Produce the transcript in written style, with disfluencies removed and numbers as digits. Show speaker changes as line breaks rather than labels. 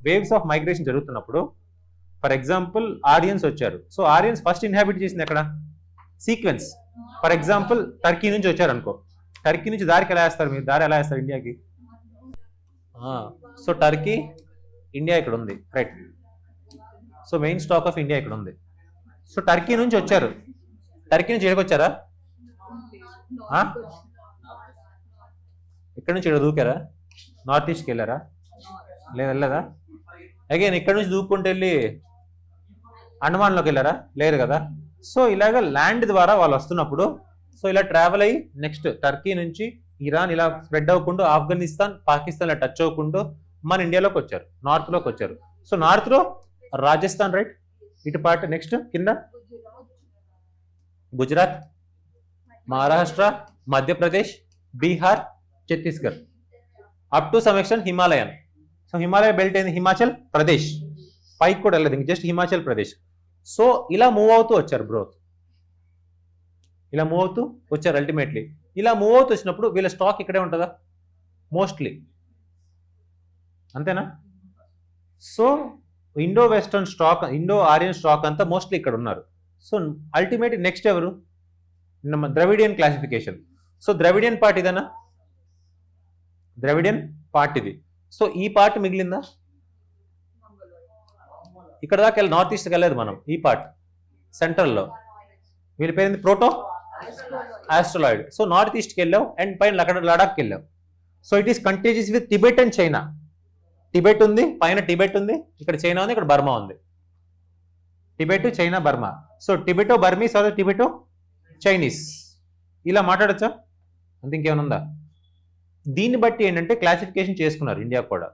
Waves of migration జరుగుతున్నప్పుడు for example ఆరియన్స్ వచ్చారు. So ఆరియన్స్ first inhabit చేసింది ఎక్కడ? సీక్వెన్స్. ఫర్ ఎగ్జాంపుల్ టర్కీ నుంచి వచ్చారు అనుకో, టర్కీ నుంచి దారికి ఎలా వేస్తారు మీరు? దారి ఎలా వేస్తారు ఇండియాకి? సో టర్కీ, ఇండియా ఇక్కడ ఉంది, right. So main stock of India ఇక్కడ ఉంది. సో టర్కీ నుంచి వచ్చారు, టర్కీ నుంచి ఎక్కడికి వచ్చారా? ఇక్కడ నుంచి ఇక్కడ దూకారా? నార్త్ ఈస్ట్కి వెళ్ళారా? లేదు, వెళ్ళదా? అగైన్ ఇక్కడ నుంచి దూక్కుంటూ వెళ్ళి అండమాన్లోకి వెళ్ళారా? లేదు కదా. సో ఇలాగ ల్యాండ్ ద్వారా వాళ్ళు వస్తున్నప్పుడు సో ఇలా ట్రావెల్ అయ్యి నెక్స్ట్ టర్కీ నుంచి ఇరాన్ ఇలా స్ప్రెడ్ అవ్వకుండా ఆఫ్ఘనిస్తాన్, పాకిస్తాన్ ఇలా టచ్ అవ్వకుండా మన ఇండియాలోకి వచ్చారు, నార్త్లోకి వచ్చారు. సో నార్త్లో రాజస్థాన్, రైట్, ఇటు పాటు నెక్స్ట్ కింద Gujarat, Maharashtra, Madhya Pradesh, Bihar, Chhattisgarh, up to some extent Himalayan. So Himalaya belt ఏంది? హిమాచల్ ప్రదేశ్, పైకి కూడా వెళ్ళదు, ఇంక జస్ట్ హిమాచల్ ప్రదేశ్. సో ఇలా మూవ్ అవుతూ వచ్చారు బ్రో, ఇలా మూవ్ అవుతూ వచ్చారు అల్టిమేట్లీ. ఇలా మూవ్ అవుతూ వచ్చినప్పుడు వీళ్ళ స్టాక్ ఇక్కడే ఉంటుందా? మోస్ట్లీ అంతేనా? So Indo western stock, Indo Aryan stock అంతా మోస్ట్లీ ఇక్కడ ఉన్నారు. సో అల్టిమేట్ నెక్స్ట్ ఎవరు? Dravidian classification. So Dravidian part ఇదేనా? ద్రవిడియన్ పార్ట్ ఇది. సో ఈ పార్ట్ మిగిలిందా? ఇక్కడ దాకా వెళ్ళి నార్త్ ఈస్ట్కి వెళ్ళలేదు మనం. ఈ పార్ట్ సెంట్రల్లో వీళ్ళ పేరు ప్రోటో ఆస్ట్రలాయిడ్. సో నార్త్ ఈస్ట్కి వెళ్ళావు అండ్ పైన అక్కడ లడాఖ్కి వెళ్ళావు. So it is contagious with Tibet and China. Tibet ఉంది, పైన టిబెట్ ఉంది, ఇక్కడ చైనా ఉంది, ఇక్కడ బర్మా ఉంది. Tibet, China, Burma. So Tibeto Burmese అదే టిబెటో చైనీస్. ఇలా మాట్లాడచ్చా? అంత ఇంకేమైనా ఉందా? దీన్ని బట్టి ఏంటంటే క్లాసిఫికేషన్ చేసుకున్నారు ఇండియా కూడా.